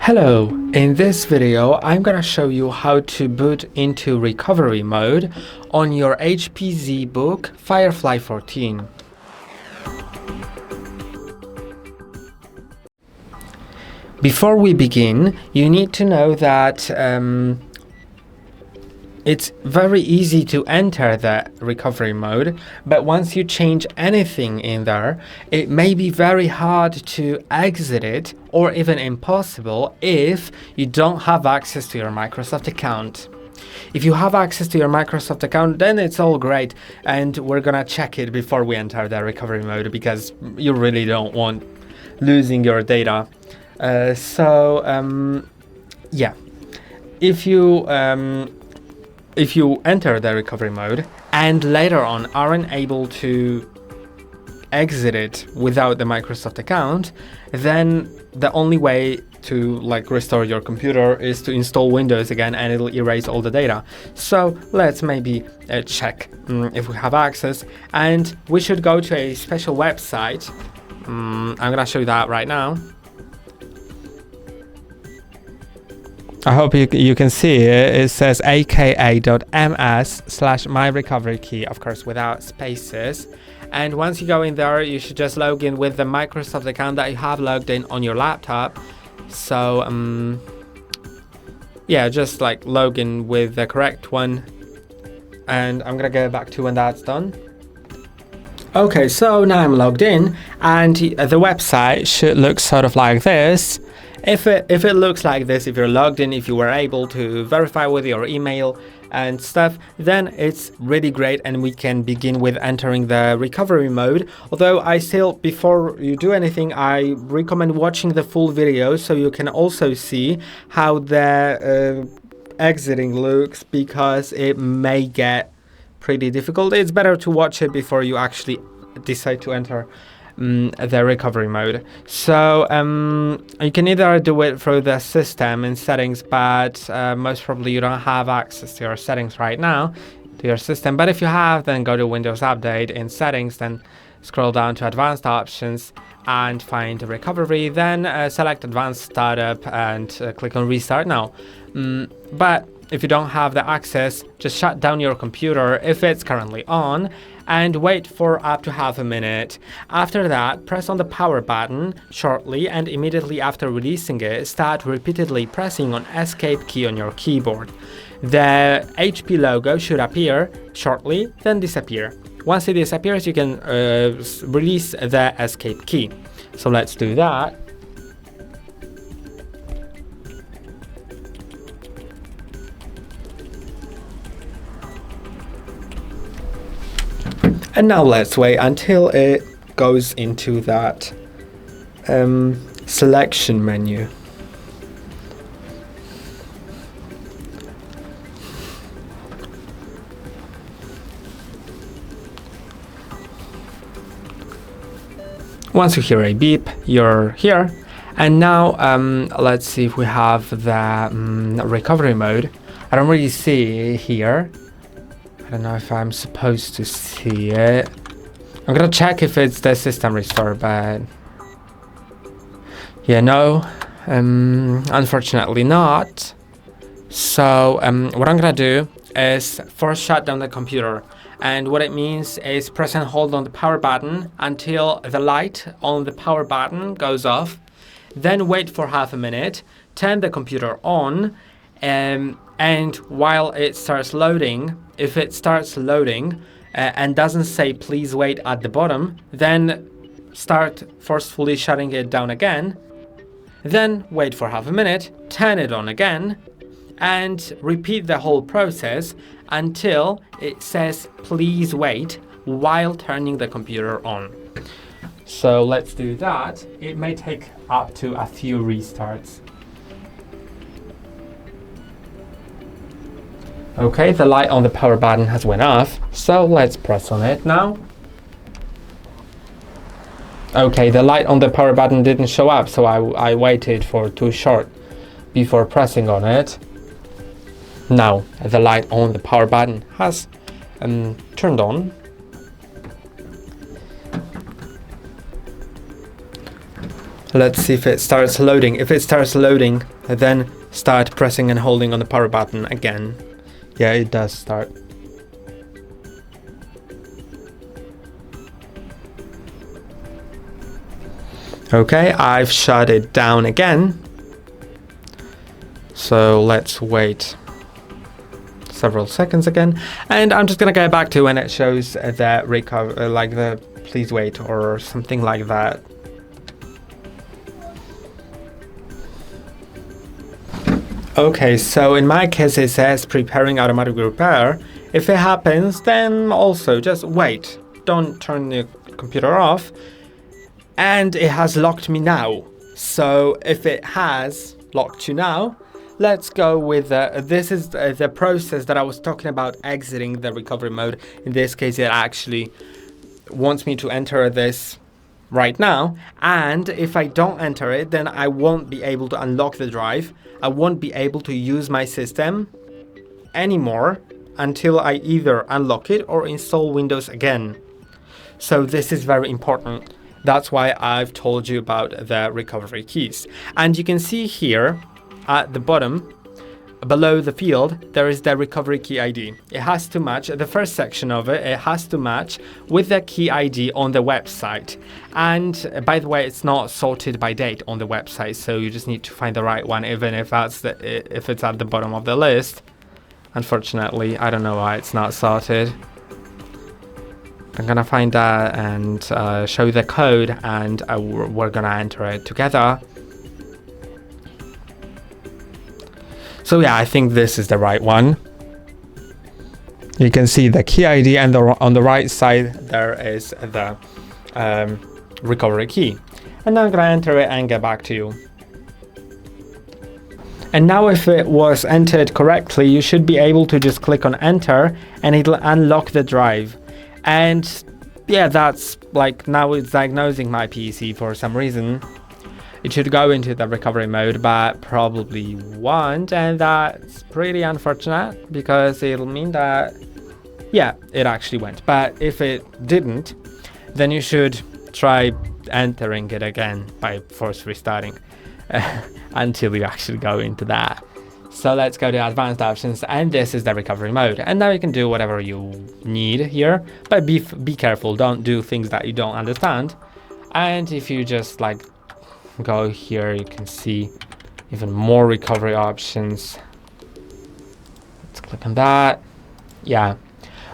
Hello, in this video I'm gonna show you how to boot into recovery mode on your HP ZBook Firefly 14. Before we begin, you need to know that it's very easy to enter the recovery mode, but once you change anything in there, it may be very hard to exit it or even impossible if you don't have access to your Microsoft account. If you have access to your Microsoft account, then it's all great, and we're gonna check it before we enter the recovery mode because you really don't want losing your data. Yeah, if you enter the recovery mode and later on aren't able to exit it without the Microsoft account, then the only way to restore your computer is to install Windows again, and it'll erase all the data. So let's maybe check if we have access, and we should go to a special website. I'm gonna show you that right now. I hope you can see it. It says aka.ms/myrecoverykey, of course without spaces. And once you go in there, you should just log in with the Microsoft account that you have logged in on your laptop. So yeah, just log in with the correct one, and I'm gonna go back to when that's done. Okay, so now I'm logged in, and the website should look sort of like this. If it looks like this, if you're logged in, if you were able to verify with your email and stuff, then it's really great, and we can begin with entering the recovery mode. Although before you do anything, I recommend watching the full video so you can also see how the exiting looks, because it may get pretty difficult. It's better to watch it before you actually decide to enter the recovery mode. So you can either do it through the system in settings, but most probably you don't have access to your settings right now, to your system. But if you have, then go to Windows Update in settings, then scroll down to advanced options and find recovery, then select advanced startup and click on restart now. But if you don't have the access, just shut down your computer if it's currently on and wait for up to half a minute. After that, press on the power button shortly, and immediately after releasing it, start repeatedly pressing on escape key on your keyboard. The HP logo should appear shortly, then disappear. Once it disappears, you can release the escape key. So let's do that. And now let's wait until it goes into that selection menu. Once you hear a beep, you're here. And now let's see if we have the recovery mode. I don't really see it here. I don't know if I'm supposed to see it. I'm gonna check if it's the system restore, but yeah, no, unfortunately not. So what I'm gonna do is first shut down the computer, and what it means is press and hold on the power button until the light on the power button goes off, then wait for half a minute, turn the computer on, and while it starts loading, if it starts loading and doesn't say please wait at the bottom, then start forcefully shutting it down again, then wait for half a minute, turn it on again, and repeat the whole process until it says please wait while turning the computer on. So let's do that. It may take up to a few restarts. Okay, the light on the power button has went off, so let's press on it now. Okay, the light on the power button didn't show up, so I waited for too short before pressing on it. Now the light on the power button has turned on. Let's see if it starts loading. If it starts loading, then start pressing and holding on the power button again. Yeah, it does start. Okay, I've shut it down again. So let's wait several seconds again, and I'm just gonna go back to when it shows the recover, like the please wait or something like that. Okay, so in my case it says preparing automatic repair. If it happens, then also just wait. Don't turn the computer off. And it has locked me now. So if it has locked you now, let's go with this is the process that I was talking about, exiting the recovery mode. In this case, it actually wants me to enter this right now, and if I don't enter it, then I won't be able to unlock the drive. I won't be able to use my system anymore until I either unlock it or install Windows again. So this is very important. That's why I've told you about the recovery keys. And you can see here at the bottom, below the field, there is the recovery key ID. It has to match, the first section of it, it has to match with the key ID on the website. And by the way, it's not sorted by date on the website, so you just need to find the right one, even if if it's at the bottom of the list. Unfortunately, I don't know why it's not sorted. I'm gonna find that and show the code, and we're gonna enter it together. So yeah, I think this is the right one. You can see the key ID, and on the right side there is the recovery key. And now I'm gonna enter it and get back to you. And now if it was entered correctly, you should be able to just click on enter and it'll unlock the drive. And yeah, that's like, now it's diagnosing my PC for some reason. It should go into the recovery mode, but probably won't, and that's pretty unfortunate because it'll mean that, yeah, it actually went. But if it didn't, then you should try entering it again by force restarting until you actually go into that. So let's go to advanced options, and this is the recovery mode. And now you can do whatever you need here, but be careful, don't do things that you don't understand. And if you just like go here, you can see even more recovery options. Let's click on that. Yeah,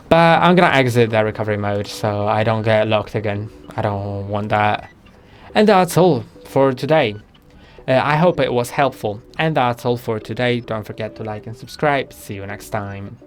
but I'm gonna exit the recovery mode so I don't get locked again. I don't want that. And that's all for today. I hope it was helpful, and that's all for today. Don't forget to like and subscribe. See you next time.